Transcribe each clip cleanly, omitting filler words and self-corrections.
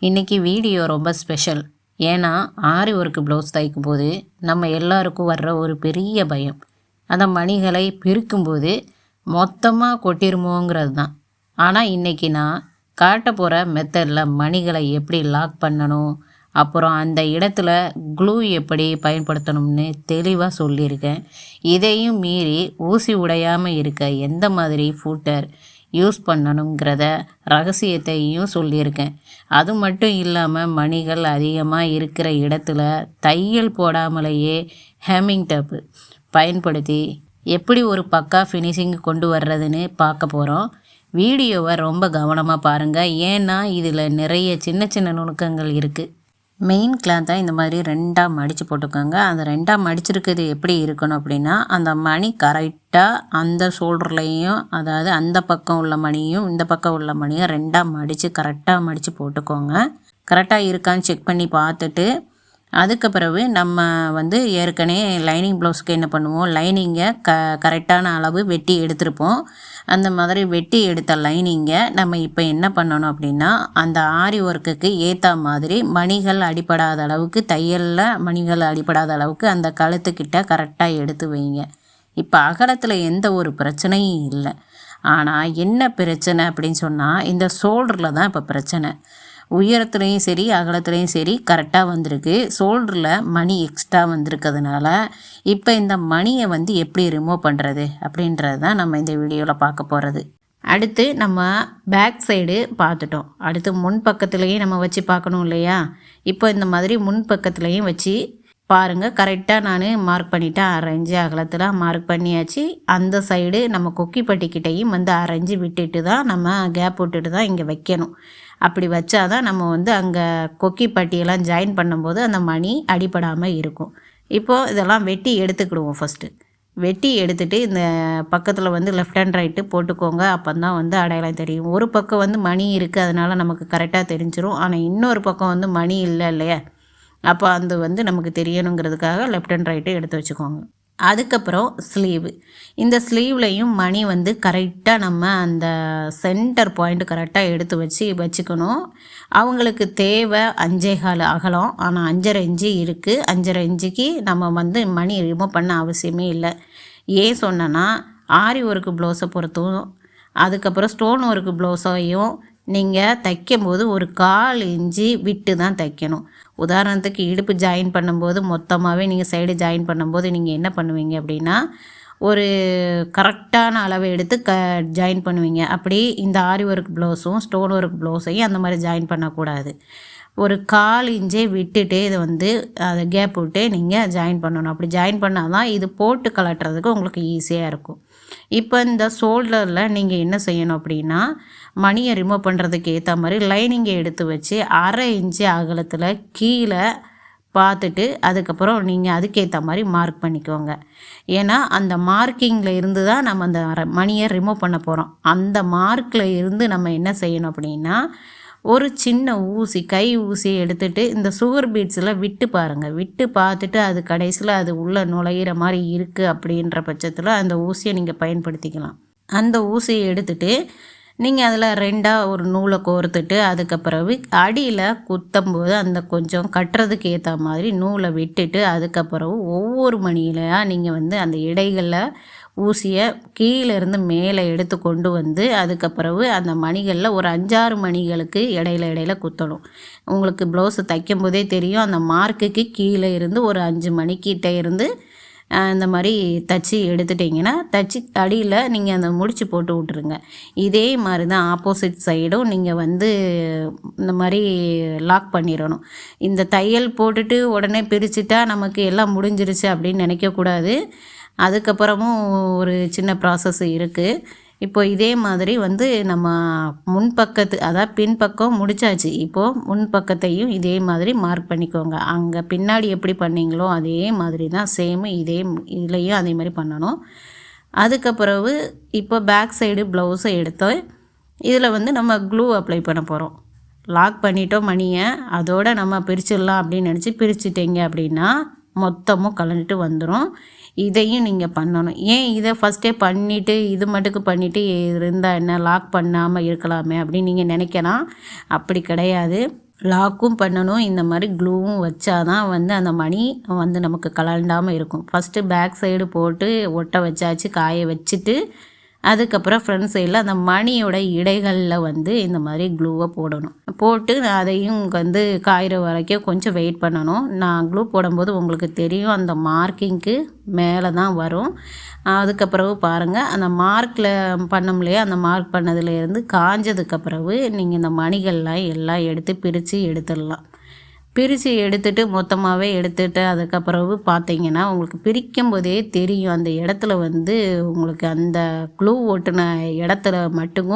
இன்றைக்கி வீடியோ ரொம்ப ஸ்பெஷல். ஏன்னா ஆரி ஒர்க்கு ப்ளவுஸ் தைக்கும்போது நம்ம எல்லாருக்கும் வர்ற ஒரு பெரிய பயம், அந்த மணிகளை பிரிக்கும்போது மொத்தமாக கொட்டிருமோங்கிறது தான். ஆனால் இன்றைக்கி நான் காட்ட போகிற மெத்தடில் மணிகளை எப்படி லாக் பண்ணணும், அப்புறம் அந்த இடத்துல க்ளூ எப்படி பயன்படுத்தணும்னு தெளிவாக சொல்லியிருக்கேன். இதையும் மீறி ஊசி உடையாமல் இருக்க எந்த மாதிரி ஃபூட்டர் யூஸ் பண்ணணுங்கிறத ரகசியத்தையும் சொல்லியிருக்கேன். அது மட்டும் இல்லாமல் மணிகள் அதிகமாக இருக்கிற இடத்துல தையல் போடாமலேயே ஹேமிங் டேப்பு பயன்படுத்தி எப்படி ஒரு பக்கா ஃபினிஷிங் கொண்டு வர்றதுன்னு பார்க்க போகிறோம். வீடியோவை ரொம்ப கவனமாக பாருங்கள், ஏன்னா இதில் நிறைய சின்ன சின்ன நுணுக்கங்கள் இருக்குது. மெயின் கிளாத்தை இந்த மாதிரி ரெண்டாக மடித்து போட்டுக்கோங்க. அந்த ரெண்டாக மடிச்சிருக்கிறது எப்படி இருக்கணும் அப்படின்னா, அந்த மணி கரெக்டாக அந்த ஷோல்டர்லேயும், அதாவது அந்த பக்கம் உள்ள மணியும் இந்த பக்கம் உள்ள மணியும் ரெண்டாக மடித்து கரெக்டாக மடித்து போட்டுக்கோங்க. கரெக்டாக இருக்கான்னு செக் பண்ணி பார்த்துட்டு அதுக்கு பிறகு நம்ம ஏற்கனவே லைனிங் ப்ளவுஸ்க்கு என்ன பண்ணுவோம், லைனிங்கை கரெக்டான அளவு வெட்டி எடுத்துருப்போம். அந்த மாதிரி வெட்டி எடுத்த லைனிங்கை நம்ம இப்போ என்ன பண்ணணும் அப்படின்னா, அந்த ஆரி ஒர்க்குக்கு ஏற்ற மாதிரி மணிகள் அடிப்படாத அளவுக்கு, தையலில் மணிகள் அடிப்படாத அளவுக்கு அந்த கழுத்துக்கிட்ட கரெக்டாக எடுத்து வைங்க. இப்போ அகலத்தில் எந்த ஒரு பிரச்சனையும் இல்லை. ஆனால் என்ன பிரச்சனை அப்படின்னு சொன்னால், இந்த ஷோல்டரில் தான் இப்போ பிரச்சனை. உயரத்துலேயும் சரி அகலத்துலேயும் சரி கரெக்டாக வந்திருக்கு. ஷோல்டரில் மணி எக்ஸ்ட்ரா வந்திருக்கிறதுனால இப்போ இந்த மணியை எப்படி ரிமூவ் பண்ணுறது அப்படின்றது தான் நம்ம இந்த வீடியோவில் பார்க்க போகிறது. அடுத்து நம்ம பேக் சைடு பார்த்துட்டோம். அடுத்து முன் பக்கத்துலேயும் நம்ம வச்சு பார்க்கணும் இல்லையா. இப்போ இந்த மாதிரி முன் பக்கத்துலேயும் வச்சு பாருங்கள். கரெக்டாக நான் மார்க் பண்ணிவிட்டேன். 1.5 இன்ச்சு அகலத்தில் மார்க் பண்ணியாச்சு. அந்த சைடு நம்ம கொக்கி பட்டிக்கிட்டையும் 1.5 இன்ச்சு விட்டுட்டு தான் நம்ம கேப் விட்டுட்டு தான் இங்கே வைக்கணும். அப்படி வச்சா தான் நம்ம அங்கே கொக்கி பட்டியெல்லாம் ஜாயின் பண்ணும்போது அந்த மணி அடிப்படாமல் இருக்கும். இப்போது இதெல்லாம் வெட்டி எடுத்துக்கிடுவோம். ஃபஸ்ட்டு வெட்டி எடுத்துகிட்டு இந்த பக்கத்தில் லெஃப்ட் ஹேண்ட் ரைட்டு போட்டுக்கோங்க. அப்போ தான் அடையாளம் தெரியும். ஒரு பக்கம் மணி இருக்குது, அதனால் நமக்கு கரெக்டாக தெரிஞ்சிடும். ஆனால் இன்னொரு பக்கம் மணி இல்லை இல்லையா, அப்போ அந்த நமக்கு தெரியணுங்கிறதுக்காக லெஃப்ட் ஹேண்ட் ரைட்டு எடுத்து வச்சுக்கோங்க. அதுக்கப்புறம் ஸ்லீவு. இந்த ஸ்லீவ்லையும் மணி கரெக்டாக நம்ம அந்த சென்டர் பாயிண்ட் கரெக்டாக எடுத்து வச்சுக்கணும். அவங்களுக்கு தேவை 5.25 அகலம், ஆனால் 5.5 இன்ச்சு இருக்குது. 5.5 இன்ச்சுக்கு நம்ம மணி ரிமூவ் பண்ண அவசியமே இல்லை. ஏன் சொன்னேன்னா, ஆரி ஒர்க்கு ப்ளவுஸை பொறுத்தும் அதுக்கப்புறம் ஸ்டோன் ஒர்க்கு ப்ளவுஸையும் நீங்கள் தைக்கும்போது ஒரு 1/4 இன்ச்சு விட்டு தான் தைக்கணும். உதாரணத்துக்கு இடுப்பு ஜாயின் பண்ணும்போது மொத்தமாகவே நீங்கள் சைடு ஜாயின் பண்ணும்போது நீங்கள் என்ன பண்ணுவீங்க அப்படின்னா, ஒரு கரெக்டான அளவை எடுத்து ஜாயின் பண்ணுவீங்க. அப்படி இந்த ஆரி ஒர்க் ப்ளவுஸும் ஸ்டோன் ஒர்க் ப்ளவுஸையும் அந்த மாதிரி ஜாயின் பண்ணக்கூடாது. ஒரு 1/4 இன்ச்சே விட்டுட்டு இதை அதை கேப் விட்டு நீங்கள் ஜாயின் பண்ணணும். அப்படி ஜாயின் பண்ணால் தான் இது போட்டு கலட்டுறதுக்கு உங்களுக்கு ஈஸியாக இருக்கும். இப்போ இந்த ஷோல்டரில் நீங்கள் என்ன செய்யணும் அப்படின்னா, மணியை ரிமூவ் பண்ணுறதுக்கு ஏற்ற மாதிரி லைனிங்கை எடுத்து வச்சு 1/2 இன்ச்சு அகலத்தில் கீழே பார்த்துட்டு அதுக்கப்புறம் நீங்கள் அதுக்கேற்ற மாதிரி மார்க் பண்ணிக்கோங்க. ஏன்னா அந்த மார்க்கிங்கில் இருந்து தான் நம்ம அந்த மணியை ரிமூவ் பண்ண போகிறோம். அந்த மார்க்கில் இருந்து நம்ம என்ன செய்யணும் அப்படின்னா, ஒரு சின்ன ஊசி, கை ஊசியை எடுத்துகிட்டு இந்த சுகர் பீட்ஸில் விட்டு பாருங்கள். விட்டு பார்த்துட்டு அது கடைசியில் அது உள்ளே நுழையிற மாதிரி இருக்குது அப்படின்ற பட்சத்தில் அந்த ஊசியை நீங்கள் பயன்படுத்திக்கலாம். அந்த ஊசியை எடுத்துகிட்டு நீங்கள் அதில் 2ஆக ஒரு நூலை கோர்த்துட்டு அதுக்கப்புறவு அடியில் குத்தும்போது அந்த கொஞ்சம் கட்டுறதுக்கு ஏற்ற மாதிரி நூலை விட்டுட்டு அதுக்கப்புறம் ஒவ்வொரு மணியிலையாக நீங்கள் அந்த இடைகளில் ஊசியை கீழேருந்து மேலே எடுத்து கொண்டு அதுக்கப்புறவு அந்த மணிகளில் ஒரு 5-6 மணிகளுக்கு இடையில குத்தணும். உங்களுக்கு ப்ளவுஸை தைக்கும் போதே தெரியும். அந்த மார்க்குக்கு கீழே இருந்து ஒரு 5 மணிக்கிட்ட இருந்து இந்த மாதிரி தச்சு எடுத்துட்டிங்கன்னா, தச்சு அடியில் நீங்கள் அந்த முடிச்சு போட்டு விட்ருங்க. இதே மாதிரி தான் ஆப்போசிட் சைடும் நீங்கள் இந்த மாதிரி லாக் பண்ணிடணும். இந்த தையல் போட்டுட்டு உடனே பிரிச்சுட்டா நமக்கு எல்லாம் முடிஞ்சிருச்சு அப்படின்னு நினைக்கக்கூடாது. அதுக்கப்புறமும் ஒரு சின்ன ப்ராசஸ் இருக்குது. இப்போ இதே மாதிரி நம்ம முன்பக்கத்து, அதாவது பின்பக்கம் முடிச்சாச்சு. இப்போது முன்பக்கத்தையும் இதே மாதிரி மார்க் பண்ணிக்கோங்க. அங்கே பின்னாடி எப்படி பண்ணிங்களோ அதே மாதிரி தான் சேமு இதுலேயும் அதே மாதிரி பண்ணணும். அதுக்கப்புறவு இப்போ பேக் சைடு ப்ளவுஸை எடுத்து இதில் நம்ம க்ளூ அப்ளை பண்ண போகிறோம். லாக் பண்ணிட்டோம் மணியை, அதோடு நம்ம பிரிச்சிடலாம் அப்படின்னு நினச்சி பிரிச்சுட்டீங்க அப்படின்னா மொத்தமும் கலந்துட்டு வந்துடும். இதையும் நீங்கள் பண்ணணும். ஏன் இதை ஃபஸ்ட்டே பண்ணிவிட்டு இது மட்டுக்கு பண்ணிவிட்டு இருந்தால் என்ன, லாக் பண்ணாமல் இருக்கலாமே அப்படின்னு நீங்கள் நினைக்கலாம். அப்படி கிடையாது. லாக்கும் பண்ணணும். இந்த மாதிரி க்ளூவும் வச்சா தான் வந்து அந்த மணி வந்து நமக்கு கலண்டாமல் இருக்கும். ஃபஸ்ட்டு பேக் சைடு போட்டு ஒட்ட வச்சாச்சு, காய வச்சுட்டு அதுக்கப்புறம் ஃப்ரண்ட் சைடில் அந்த மணியோட இடைகளில் வந்து இந்த மாதிரி க்ளூவை போடணும். போட்டு அதையும் வந்து காயிற வரைக்கும் கொஞ்சம் வெயிட் பண்ணணும். நான் க்ளூ போடும்போது உங்களுக்கு தெரியும், அந்த மார்க்கிங்க்கு மேலே தான் வரும். அதுக்கப்புறவு பாருங்கள், அந்த மார்க்கில் பண்ணோம் இல்லையா, அந்த மார்க் பண்ணதுலேருந்து காஞ்சதுக்கப்புறவு நீங்கள் இந்த மணிகள்லாம் எல்லாம் எடுத்து பிரித்து எடுத்துடலாம். பிரித்து எடுத்துட்டு மொத்தமாகவே எடுத்துட்டு அதுக்கப்புறவு பார்த்தீங்கன்னா உங்களுக்கு பிரிக்கும் போதே தெரியும், அந்த இடத்துல வந்து உங்களுக்கு அந்த க்ளூ ஒட்டின இடத்துல மட்டும்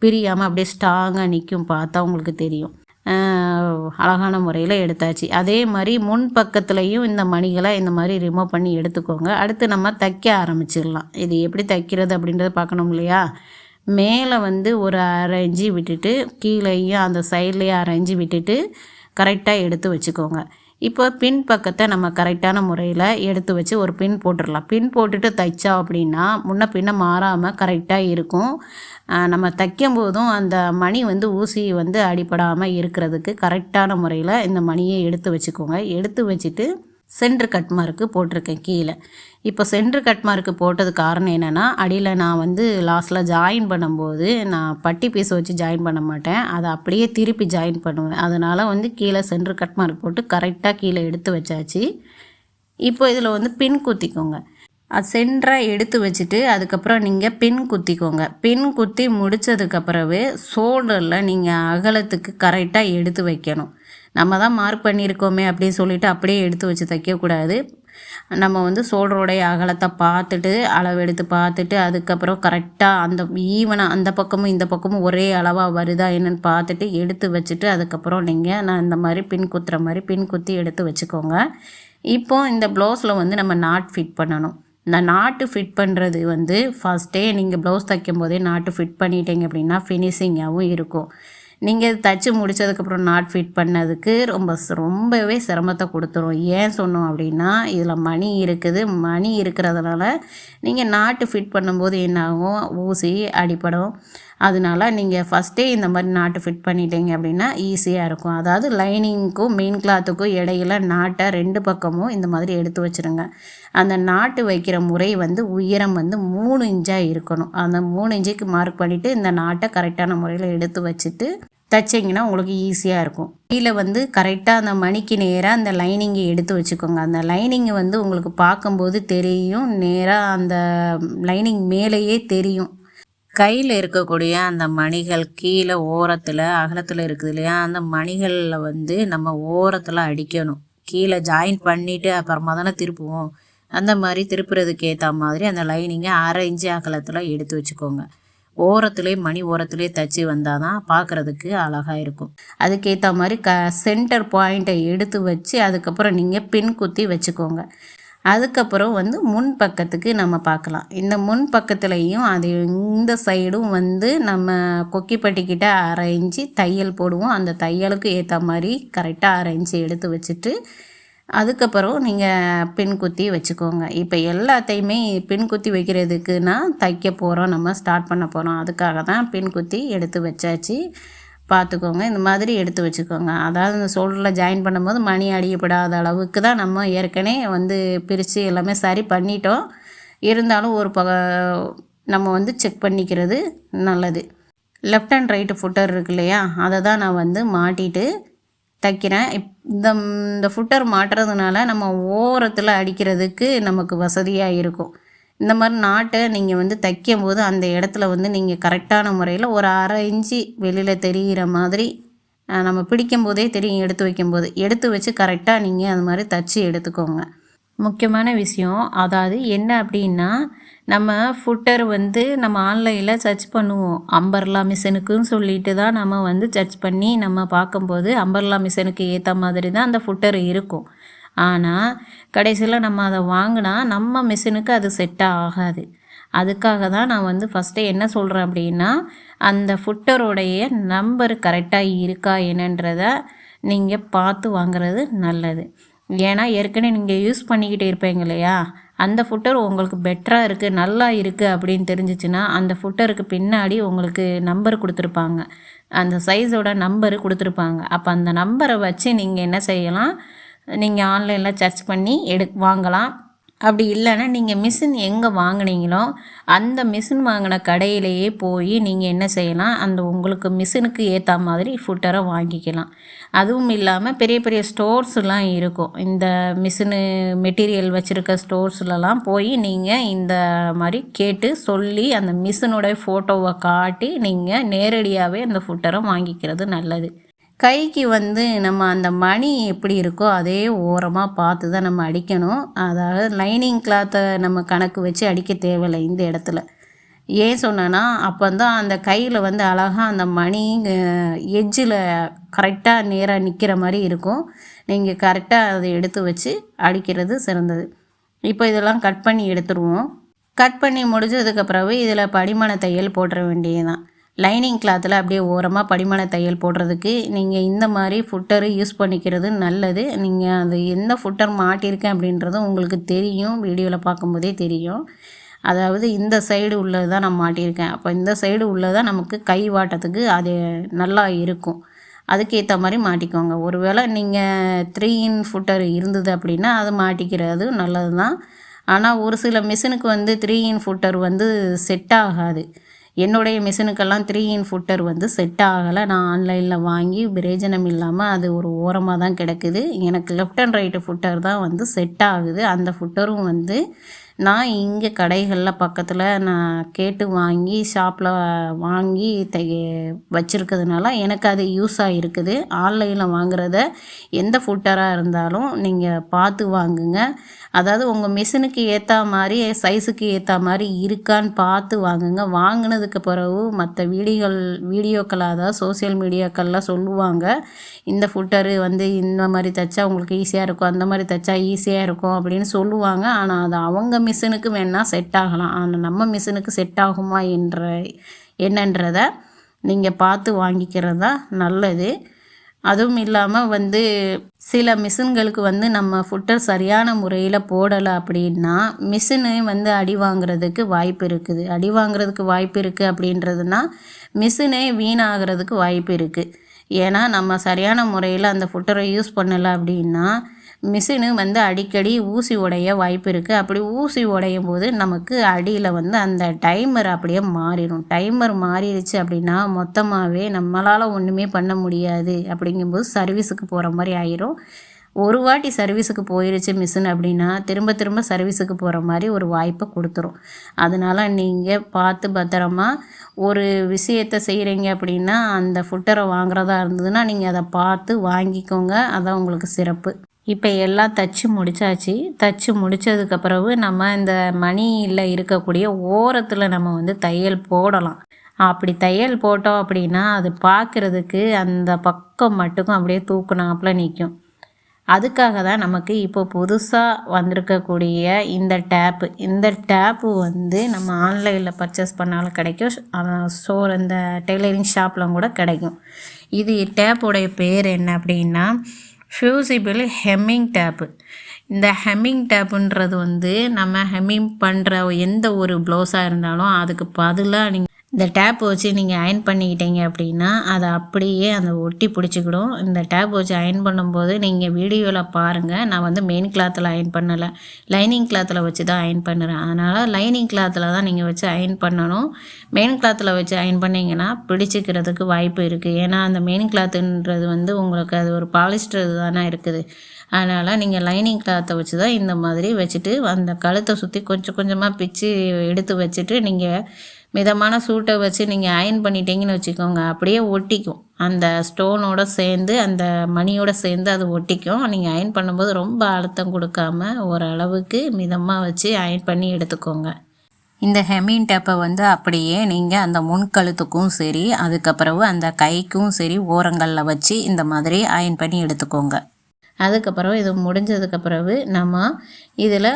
பிரியாமல் அப்படியே ஸ்ட்ராங்காக நிற்கும். பார்த்தா உங்களுக்கு தெரியும். அழகான முறையில் எடுத்தாச்சு. அதே மாதிரி முன் பக்கத்துலேயும் இந்த மணிகளை இந்த மாதிரி ரிமூவ் பண்ணி எடுத்துக்கோங்க. அடுத்து நம்ம தைக்க ஆரம்பிச்சிடலாம். இது எப்படி தைக்கிறது அப்படின்றத பார்க்கணும் இல்லையா. மேலே வந்து ஒரு 1/2 இன்ச்சு விட்டுட்டு கீழேயும் அந்த சைட்லேயும் 1/2 இன்ச்சு விட்டுட்டு கரெக்டாக எடுத்து வச்சுக்கோங்க. இப்போ பின் பக்கத்தை நம்ம கரெக்டான முறையில் எடுத்து வச்சு ஒரு பின் போட்டுடலாம். பின் போட்டுட்டு தைச்சா அப்படின்னா முன்ன பின்ன மாறாமல் கரெக்டாக இருக்கும். நம்ம தைக்கும் போதும் அந்த மணி வந்து ஊசி வந்து அடிபடாமல் இருக்கிறதுக்கு கரெக்டான முறையில் இந்த மணியை எடுத்து வச்சுக்கோங்க. எடுத்து வச்சுட்டு சென்ட்ரு கட் மார்க்கு போட்டிருக்கேன் கீழே. இப்போ சென்ட்ரு கட் மார்க்கு போட்டது காரணம் என்னென்னா, அடியில் நான் வந்து லாஸ்ட்டில் ஜாயின் பண்ணும்போது நான் பட்டி பீஸ் வச்சு ஜாயின் பண்ண மாட்டேன், அதை அப்படியே திருப்பி ஜாயின் பண்ணுவேன். அதனால் வந்து கீழே சென்ட்ரு கட் மார்க் போட்டு கரெக்டாக கீழே எடுத்து வச்சாச்சு. இப்போ இதில் வந்து பின் குத்திக்கோங்க. அது சென்டராக எடுத்து வச்சுட்டு அதுக்கப்புறம் நீங்கள் பின் குத்திக்கோங்க. பின் குத்தி முடித்ததுக்கப்புறவே ஷோல்டரில் நீங்கள் அகலத்துக்கு கரெக்டாக எடுத்து வைக்கணும். நம்ம தான் மார்க் பண்ணியிருக்கோமே அப்படின்னு சொல்லிவிட்டு அப்படியே எடுத்து வச்சு தைக்கக்கூடாது. நம்ம வந்து ஷோல்டரோடைய அகலத்தை பார்த்துட்டு அளவெடுத்து பார்த்துட்டு அதுக்கப்புறம் கரெக்டாக அந்த ஈவனாக அந்த பக்கமும் இந்த பக்கமும் ஒரே அளவாக வருதா என்னென்னு பார்த்துட்டு எடுத்து வச்சுட்டு அதுக்கப்புறம் நான் இந்த மாதிரி பின் குத்துற மாதிரி பின் குத்தி எடுத்து வச்சுக்கோங்க. இப்போது இந்த ப்ளவுஸில் வந்து நம்ம நாட் ஃபிட் பண்ணணும். இந்த நாட்டு ஃபிட் பண்ணுறது வந்து ஃபஸ்ட்டே நீங்கள் ப்ளவுஸ் தைக்கும் போதே நாட்டு ஃபிட் பண்ணிட்டீங்க அப்படின்னா ஃபினிஷிங்காகவும் இருக்கும். நீங்கள் தைச்சி முடித்ததுக்கப்புறம் நாட் ஃபிட் பண்ணதுக்கு ரொம்பவே சிரமத்தை கொடுத்துரும். ஏன் சொன்னோம் அப்படின்னா இதில் மணி இருக்குது. மணி இருக்கிறதுனால நீங்கள் நாட்டு ஃபிட் பண்ணும்போது என்னாகும், ஊசி அடிப்படும். அதனால நீங்கள் ஃபஸ்ட்டே இந்த மாதிரி நாட்டு ஃபிட் பண்ணிட்டீங்க அப்படின்னா ஈஸியாக இருக்கும். அதாவது லைனிங்க்கும் மெயின் கிளாத்துக்கும் இடையில நாட்டை 2 பக்கமும் இந்த மாதிரி எடுத்து வச்சுருங்க. அந்த நாட்டு வைக்கிற முறை வந்து உயரம் வந்து 3 இன்ச்சாக இருக்கணும். அந்த 3 இன்ச்சுக்கு மார்க் பண்ணிவிட்டு இந்த நாட்டை கரெக்டான முறையில் எடுத்து வச்சுட்டு தைச்சிங்கன்னா உங்களுக்கு ஈஸியாக இருக்கும். கீழே வந்து கரெக்டாக அந்த மணிக்கு நேராக அந்த லைனிங்கை எடுத்து வச்சுக்கோங்க. அந்த லைனிங்கை வந்து உங்களுக்கு பார்க்கும்போது தெரியும், நேராக அந்த லைனிங் மேலேயே தெரியும். கையில் இருக்கக்கூடிய அந்த மணிகள் கீழே ஓரத்தில் அகலத்தில் இருக்குது இல்லையா, அந்த மணிகளில் வந்து நம்ம ஓரத்தில் அடிக்கணும். கீழே ஜாயின் பண்ணிவிட்டு அப்புறமா தானே திருப்புவோம். அந்த மாதிரி திருப்புறதுக்கு ஏற்ற மாதிரி அந்த லைனிங்கை 1/2 இன்ச்சு அகலத்தில் எடுத்து வச்சுக்கோங்க. ஓரத்துலேயே மணி ஓரத்துலேயே தைச்சி வந்தால் தான் பார்க்குறதுக்கு அழகாக இருக்கும். அதுக்கேற்ற மாதிரி சென்டர் பாயிண்ட்டை எடுத்து வச்சு அதுக்கப்புறம் நீங்கள் பின் குத்தி வச்சுக்கோங்க. அதுக்கப்புறம் வந்து முன் பக்கத்துக்கு நம்ம பார்க்கலாம். இந்த முன் பக்கத்துலேயும் அது இந்த சைடும் வந்து நம்ம கொக்கிப்பட்டிக்கிட்ட 1/2 இன்ச்சு தையல் போடுவோம். அந்த தையலுக்கு ஏற்ற மாதிரி கரெக்டாக 1/2 இன்ச்சு எடுத்து வச்சுட்டு அதுக்கப்புறம் நீங்கள் பின் குத்தி வச்சுக்கோங்க. இப்போ எல்லாத்தையுமே பின் குத்தி வைக்கிறதுக்குன்னா தைக்க போகிறோம், நம்ம ஸ்டார்ட் பண்ண போகிறோம். அதுக்காக தான் பின் குத்தி எடுத்து வச்சாச்சு. பார்த்துக்கோங்க, இந்த மாதிரி எடுத்து வச்சுக்கோங்க. அதாவது இந்த ஷோல்டரில் ஜாயின் பண்ணும்போது மணி அடியப்படாத அளவுக்கு தான் நம்ம ஏற்கனவே வந்து பிரித்து எல்லாமே சரி பண்ணிட்டோம். இருந்தாலும் ஒரு நம்ம வந்து செக் பண்ணிக்கிறது நல்லது. லெஃப்ட் அண்ட் ரைட்டு ஃபுட்டர் இருக்கு இல்லையா, அதை தான் நான் வந்து மாட்டிட்டு தைக்கிறேன். இந்த ஃபுட்டர் மாட்டுறதுனால நம்ம ஓரத்தில் அடிக்கிறதுக்கு நமக்கு வசதியாக இருக்கும். இந்த மாதிரி நாட்டை நீங்கள் வந்து தைக்கும் போது அந்த இடத்துல வந்து நீங்கள் கரெக்டான முறையில் ஒரு 1/2 இன்ச்சு வெளியில் தெரிகிற மாதிரி நம்ம பிடிக்கும் போதே தெரியும், எடுத்து வச்சு கரெக்டாக நீங்கள் அது மாதிரி தைச்சி எடுத்துக்கோங்க. முக்கியமான விஷயம் அதாவது என்ன அப்படின்னா, நம்ம ஃபுட்டர் வந்து நம்ம ஆன்லைனில் சர்ச் பண்ணுவோம். அம்பர்லா மிஷினுக்குன்னு சொல்லிட்டு தான் நம்ம வந்து சர்ச் பண்ணி நம்ம பார்க்கும்போது அம்பர்லா மிஷினுக்கு ஏற்ற மாதிரி தான் அந்த ஃபுட்டர் இருக்கும். ஆனால் கடைசியில் நம்ம அதை வாங்கினா நம்ம மிஷினுக்கு அது செட் ஆகாது. அதுக்காக தான் நான் வந்து ஃபஸ்ட்டே என்ன சொல்கிறேன் அப்படின்னா, அந்த ஃபுட்டருடைய நம்பர் கரெக்டாக இருக்கா என்னன்றதை நீங்கள் பார்த்து வாங்குறது நல்லது. ஏன்னா ஏற்கனவே நீங்கள் யூஸ் பண்ணிக்கிட்டே இருப்பீங்க இல்லையா, அந்த ஃபுட்டர் உங்களுக்கு பெட்டராக இருக்குது, நல்லா இருக்குது அப்படின்னு தெரிஞ்சிச்சுன்னா அந்த ஃபுட்டருக்கு பின்னாடி உங்களுக்கு நம்பர் கொடுத்துருப்பாங்க. அந்த சைஸோட நம்பரு கொடுத்துருப்பாங்க. அப்போ அந்த நம்பரை வச்சு நீங்கள் என்ன செய்யலாம், நீங்கள் ஆன்லைனில் சர்ச் பண்ணி வாங்கலாம். அப்படி இல்லைன்னா நீங்கள் மிஷின் எங்கே வாங்கினீங்களோ அந்த மிஷின் வாங்கின கடையிலேயே போய் நீங்கள் என்ன செய்யலாம், அந்த உங்களுக்கு மிஷினுக்கு ஏற்ற மாதிரி ஃபுட்டரை வாங்கிக்கலாம். அதுவும் இல்லாமல் பெரிய பெரிய ஸ்டோர்ஸ்லாம் இருக்கும். இந்த மிஷினு மெட்டீரியல் வச்சுருக்க ஸ்டோர்ஸ்லலாம் போய் நீங்கள் இந்த மாதிரி கேட்டு சொல்லி அந்த மிஷினோட ஃபோட்டோவை காட்டி நீங்கள் நேரடியாகவே அந்த ஃபுட்டரை வாங்கிக்கிறது நல்லது. கைக்கு நம்ம அந்த மணி எப்படி இருக்கோ அதே ஓரமாக பார்த்து தான் நம்ம அடிக்கணும். அதாவது லைனிங் கிளாத்தை நம்ம கணக்கு வச்சு அடிக்க தேவையில்லை இந்த இடத்துல. ஏன் சொன்னேன்னா, அப்போ தான் அந்த கையில் அழகாக அந்த மணி எட்ஜில் கரெக்டாக நேராக நிற்கிற மாதிரி இருக்கும். நீங்கள் கரெக்டாக அதை எடுத்து வச்சு அடிக்கிறது சிறந்தது. இப்போ இதெல்லாம் கட் பண்ணி எடுத்துருவோம். கட் பண்ணி முடிஞ்சதுக்கு பிறகு இதில் படிமான தையல் போட்டுற வேண்டியதுதான். லைனிங் கிளாத்தில் அப்படியே ஓரமாக படிமான தையல் போடுறதுக்கு நீங்கள் இந்த மாதிரி ஃபுட்டரு யூஸ் பண்ணிக்கிறது நல்லது. நீங்கள் அது எந்த ஃபுட்டர் மாட்டியிருக்கேன் அப்படின்றது உங்களுக்கு தெரியும், வீடியோவில் பார்க்கும்போதே தெரியும். அதாவது இந்த சைடு உள்ளது தான் நான் மாட்டியிருக்கேன். அப்போ இந்த சைடு உள்ளதான் நமக்கு கை வாட்டத்துக்கு அது நல்லா இருக்கும். அதுக்கேற்ற மாதிரி மாட்டிக்கோங்க. ஒருவேளை நீங்கள் 3 in ஃபுட்டர் இருந்தது அப்படின்னா அது மாட்டிக்கிறது நல்லது தான். ஆனால் ஒரு சில மிஷினுக்கு 3 in ஃபுட்டர் செட் ஆகாது. என்னுடைய மிஷினுக்கெல்லாம் 3 in ஃபுட்டர் செட் ஆகலை. நான் ஆன்லைனில் வாங்கி பிரயோஜனம் இல்லாமல் அது ஒரு ஓரமாக தான் கிடக்குது. எனக்கு லெஃப்ட் அண்ட் ரைட்டு ஃபுட்டர் தான் செட் ஆகுது. அந்த ஃபுட்டரும் நான் இங்கே கடைகளில் பக்கத்தில் நான் கேட்டு வாங்கி ஷாப்பில் வாங்கி வச்சுருக்கிறதுனால எனக்கு அது யூஸாக இருக்குது. ஆன்லைனில் வாங்குறத எந்த ஃபுட்டராக இருந்தாலும் நீங்கள் பார்த்து வாங்குங்க. அதாவது உங்கள் மிஷினுக்கு ஏற்ற மாதிரி சைஸுக்கு ஏற்ற மாதிரி இருக்கான்னு பார்த்து வாங்குங்க. வாங்கினதுக்கு பிறகு மற்ற வீடியோக்கள் அதாவது சோசியல் மீடியாக்களில் சொல்லுவாங்க, இந்த ஃபுட்டரு இந்த மாதிரி தைச்சா உங்களுக்கு ஈஸியாக இருக்கும், அந்த மாதிரி தைச்சா ஈஸியாக இருக்கும் அப்படின்னு சொல்லுவாங்க. ஆனால் அது அவங்க மிஷினுக்கு வேணால் செட் ஆகலாம். ஆனால் நம்ம மிஷினுக்கு செட் ஆகுமா என்னன்றதை நீங்கள் பார்த்து வாங்கிக்கிறது தான் நல்லது. அதுவும் இல்லாமல் சில மிஷின்களுக்கு நம்ம ஃபுட்டர் சரியான முறையில் போடலை அப்படின்னா மிஷினு அடி வாங்குறதுக்கு வாய்ப்பு இருக்குது. அடி வாங்குறதுக்கு வாய்ப்பு இருக்குது அப்படின்றதுனா மிஷினே வீணாகிறதுக்கு வாய்ப்பு இருக்குது. ஏன்னா நம்ம சரியான முறையில் அந்த ஃபுட்டரை யூஸ் பண்ணலை அப்படின்னா மிஷினு அடிக்கடி ஊசி உடைய வாய்ப்பு இருக்குது. அப்படி ஊசி உடையும் போது நமக்கு அடியில் அந்த டைமர் அப்படியே மாறிடும். டைமர் மாறிடுச்சு அப்படின்னா மொத்தமாகவே நம்மளால் ஒன்றுமே பண்ண முடியாது. அப்படிங்கும்போது சர்வீஸுக்கு போகிற மாதிரி ஆயிரும். ஒரு வாட்டி சர்வீஸுக்கு போயிடுச்சு மிஷின் அப்படின்னா திரும்ப திரும்ப சர்வீஸுக்கு போகிற மாதிரி ஒரு வாய்ப்பை கொடுத்துரும். அதனால் நீங்கள் பார்த்து பத்திரமா ஒரு விஷயத்தை செய்கிறீங்க அப்படின்னா அந்த ஃபுட்டரை வாங்குறதா இருந்ததுன்னா நீங்கள் அதை பார்த்து வாங்கிக்கோங்க. அதான் உங்களுக்கு சிறப்பு. இப்போ எல்லாம் தச்சு முடித்தாச்சு. தச்சு முடித்ததுக்கு பிறகு நம்ம இந்த மணியில் இருக்கக்கூடிய ஓரத்தில் நம்ம தையல் போடலாம். அப்படி தையல் போட்டோம் அப்படின்னா அது பார்க்குறதுக்கு அந்த பக்கம் மட்டுக்கும் அப்படியே தூக்குனாப்புல நிற்கும். அதுக்காக தான் நமக்கு இப்போ புதுசாக வந்திருக்கக்கூடிய இந்த டேப்பு நம்ம ஆன்லைனில் பர்ச்சேஸ் பண்ணாலும் கிடைக்கும், இந்த டெய்லரிங் ஷாப்லாம் கூட கிடைக்கும். இது டேப்போடைய பேர் என்ன அப்படின்னா ஃபியூசிபிள் ஹெம்மிங் டேப்பு. இந்த ஹெம்மிங் டேப்புன்றது நம்ம ஹெம்மிங் பண்ணுற எந்த ஒரு ப்ளவுஸாக இருந்தாலும் அதுக்கு பதிலாக நீங்கள் இந்த டேப் வச்சு நீங்கள் அயன் பண்ணிக்கிட்டீங்க அப்படின்னா அதை அப்படியே அந்த ஒட்டி பிடிச்சிக்கிடும். இந்த டேப் வச்சு அயன் பண்ணும்போது நீங்கள் வீடியோவில் பாருங்கள். நான் மெயின் கிளாத்தில் அயன் பண்ணலை, லைனிங் கிளாத்தில் வச்சு தான் அயன் பண்ணுறேன். அதனால் லைனிங் கிளாத்தில் தான் நீங்கள் வச்சு அயன் பண்ணணும். மெயின் கிளாத்தில் வச்சு அயன் பண்ணிங்கன்னா பிடிச்சிக்கிறதுக்கு வாய்ப்பு இருக்குது. ஏன்னா அந்த மெயின் கிளாத்துன்றது உங்களுக்கு அது ஒரு பாலிஸ்டர் தானே இருக்குது. அதனால் நீங்கள் லைனிங் கிளாத்தை வச்சு தான் இந்த மாதிரி வச்சுட்டு அந்த கழுத்தை சுற்றி கொஞ்சம் கொஞ்சமாக பிச்சு எடுத்து வச்சுட்டு நீங்கள் மிதமான சூட்டை வச்சு நீங்கள் அயன் பண்ணிட்டீங்கன்னு வச்சுக்கோங்க, அப்படியே ஒட்டிக்கும். அந்த ஸ்டோனோட சேர்ந்து அந்த மணியோட சேர்ந்து அது ஒட்டிக்கும். நீங்கள் அயன் பண்ணும்போது ரொம்ப அழுத்தம் கொடுக்காம ஓரளவுக்கு மிதமாக வச்சு அயன் பண்ணி எடுத்துக்கோங்க. இந்த ஹெம்மிங் டேப்பை அப்படியே நீங்கள் அந்த முன்கழுத்துக்கும் சரி அதுக்கப்புறம் அந்த கைக்கும் சரி ஓரங்களில் வச்சு இந்த மாதிரி அயன் பண்ணி எடுத்துக்கோங்க. அதுக்கப்புறம் இது முடிஞ்சதுக்கப்புறவு நம்ம இதில்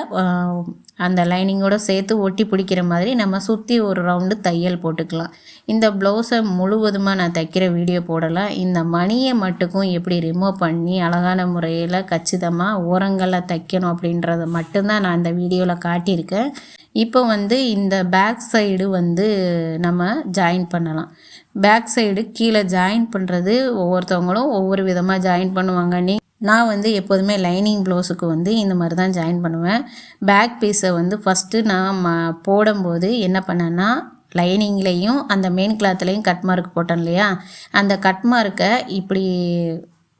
அந்த லைனிங்கோடு சேர்த்து ஒட்டி பிடிக்கிற மாதிரி நம்ம சுற்றி ஒரு ரவுண்டு தையல் போட்டுக்கலாம். இந்த ப்ளவுஸை முழுவதுமாக நான் தைக்கிற வீடியோ போடலாம். இந்த மணியை மட்டுக்கும் எப்படி ரிமூவ் பண்ணி அழகான முறையில் கச்சிதமாக ஓரங்களில் தைக்கணும் அப்படின்றத மட்டும்தான் நான் இந்த வீடியோவில் காட்டியிருக்கேன். இப்போ இந்த பேக் சைடு நம்ம ஜாயின் பண்ணலாம். பேக் சைடு கீழே ஜாயின் பண்ணுறது ஒவ்வொருத்தவங்களும் ஒவ்வொரு விதமாக ஜாயின் பண்ணுவாங்க. நான் எப்போதுமே லைனிங் ப்ளவுஸுக்கு இந்த மாதிரி தான் ஜாயின் பண்ணுவேன். பேக் பீஸை ஃபஸ்ட்டு நான் போடும்போது என்ன பண்ணேன்னா, லைனிங்லேயும் அந்த மெயின் கிளாத்லேயும் கட் மார்க் போட்டேன் இல்லையா, அந்த கட் மார்க்கை இப்படி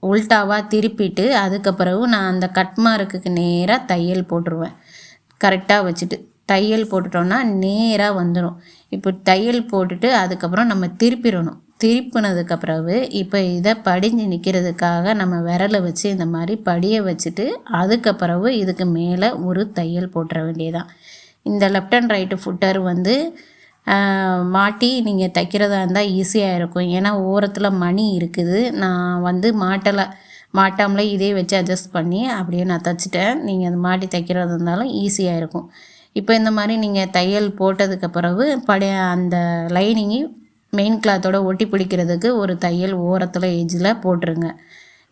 உல்ட்டாவாக திருப்பிட்டு அதுக்கப்புறம் நான் அந்த கட் மார்க்குக்கு நேராக தையல் போட்டுருவேன். கரெக்டாக வச்சுட்டு தையல் போட்டுட்டோன்னா நேராக வந்துடும். இப்போ தையல் போட்டுட்டு அதுக்கப்புறம் நம்ம திருப்பிடணும். திருப்பினதுக்கப்புறவு இப்போ இதை படிஞ்சு நிற்கிறதுக்காக நம்ம விரலை வச்சு இந்த மாதிரி படியை வச்சுட்டு அதுக்கப்புறவு இதுக்கு மேலே ஒரு தையல் போட்டுற வேண்டியதான். இந்த லெஃப்ட் அண்ட் ரைட்டு ஃபுட்டர் மாட்டி நீங்கள் தைக்கிறதா இருந்தால் ஈஸியாக இருக்கும். ஏன்னா ஓரத்தில் மணி இருக்குது. நான் மாட்டாமலே இதே வச்சு அட்ஜஸ்ட் பண்ணி அப்படியே நான் தைச்சிட்டேன். நீங்கள் அது மாட்டி தைக்கிறதா இருந்தாலும் ஈஸியாக இருக்கும். இப்போ இந்த மாதிரி நீங்கள் தையல் போட்டதுக்கு பிறகு அந்த லைனிங்கி மெயின் கிளாத்தோட ஒட்டி பிடிக்கிறதுக்கு ஒரு தையல் ஓரத்தில் எஜ்ஜில் போட்டுருங்க.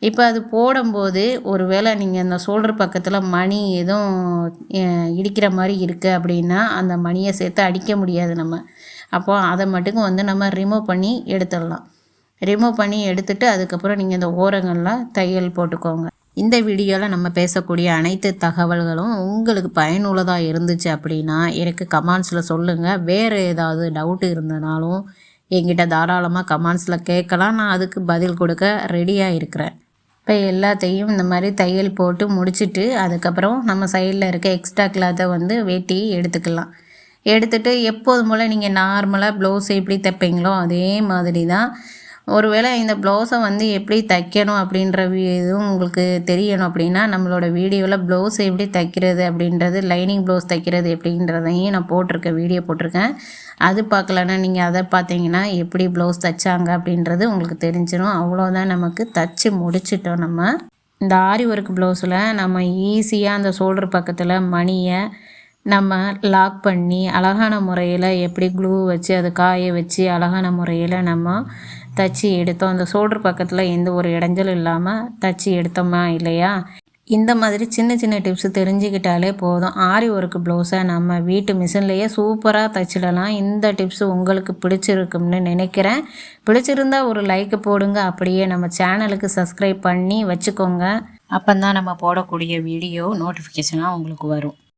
இப்போ அது போடும்போது ஒரு வேளை நீங்கள் அந்த ஷோல்டர் பக்கத்தில் மணி எதுவும் இடிக்கிற மாதிரி இருக்குது அப்படின்னா அந்த மணியை சேர்த்து அடிக்க முடியாது நம்ம. அப்போது அதை மட்டுக்கும் நம்ம ரிமூவ் பண்ணி எடுத்துடலாம். ரிமூவ் பண்ணி எடுத்துட்டு அதுக்கப்புறம் நீங்கள் இந்த ஓரங்கள்லாம் தையல் போட்டுக்கோங்க. இந்த வீடியோவில் நம்ம பேசக்கூடிய அனைத்து தகவல்களும் உங்களுக்கு பயனுள்ளதாக இருந்துச்சு அப்படின்னா எனக்கு கமெண்ட்ஸில் சொல்லுங்கள். வேறு ஏதாவது டவுட்டு இருந்தனாலும் என்கிட்ட தாராளமாக கமெண்ட்ஸில் கேட்கலாம். நான் அதுக்கு பதில் கொடுக்க ரெடியாக இருக்கிறேன். இப்போ எல்லாத்தையும் இந்த மாதிரி தையல் போட்டு முடிச்சுட்டு அதுக்கப்புறம் நம்ம சைடில் இருக்க எக்ஸ்ட்ரா கிளாத்தை வெட்டி எடுத்துக்கலாம். எடுத்துகிட்டு எப்போதும் போல் நீங்கள் நார்மலாக ப்ளவுஸ் எப்படி தைப்பீங்களோ அதே மாதிரி தான். ஒருவேளை இந்த ப்ளவுஸை எப்படி தைக்கணும் அப்படின்ற இதுவும் உங்களுக்கு தெரியணும் அப்படின்னா நம்மளோட வீடியோவில் ப்ளவுஸ் எப்படி தைக்கிறது அப்படின்றது, லைனிங் ப்ளவுஸ் தைக்கிறது எப்படின்றதையும் நான் வீடியோ போட்டிருக்கேன். அது பார்க்கலன்னா நீங்கள் அதை பார்த்தீங்கன்னா எப்படி ப்ளவுஸ் தைச்சாங்க அப்படின்றது உங்களுக்கு தெரிஞ்சிடும். அவ்வளோதான், நமக்கு தைச்சி முடிச்சிட்டோம். நம்ம இந்த ஆரி ஒர்க் ப்ளவுஸில் நம்ம ஈஸியாக அந்த ஷோல்டர் பக்கத்தில் மணியை நம்ம லாக் பண்ணி அழகான முறையில் எப்படி க்ளூ வச்சு அதை காய வச்சு அழகான முறையில் நம்ம தச்சு எடுத்தோம். அந்த ஷோல்டர் பக்கத்தில் எந்த ஒரு இடைஞ்சலும் இல்லாமல் தச்சு எடுத்தோமா இல்லையா. இந்த மாதிரி சின்ன சின்ன டிப்ஸு தெரிஞ்சுக்கிட்டாலே போதும். ஆரி ஒர்க் ப்ளவுஸை நம்ம வீட்டு மிஷின்லேயே சூப்பராக தைச்சிடலாம். இந்த டிப்ஸு உங்களுக்கு பிடிச்சிருக்கும்னு நினைக்கிறேன். பிடிச்சிருந்தா ஒரு லைக்கு போடுங்க. அப்படியே நம்ம சேனலுக்கு சப்ஸ்கிரைப் பண்ணி வச்சுக்கோங்க. அப்போ தான் நம்ம போடக்கூடிய வீடியோ நோட்டிஃபிகேஷனாக உங்களுக்கு வரும்.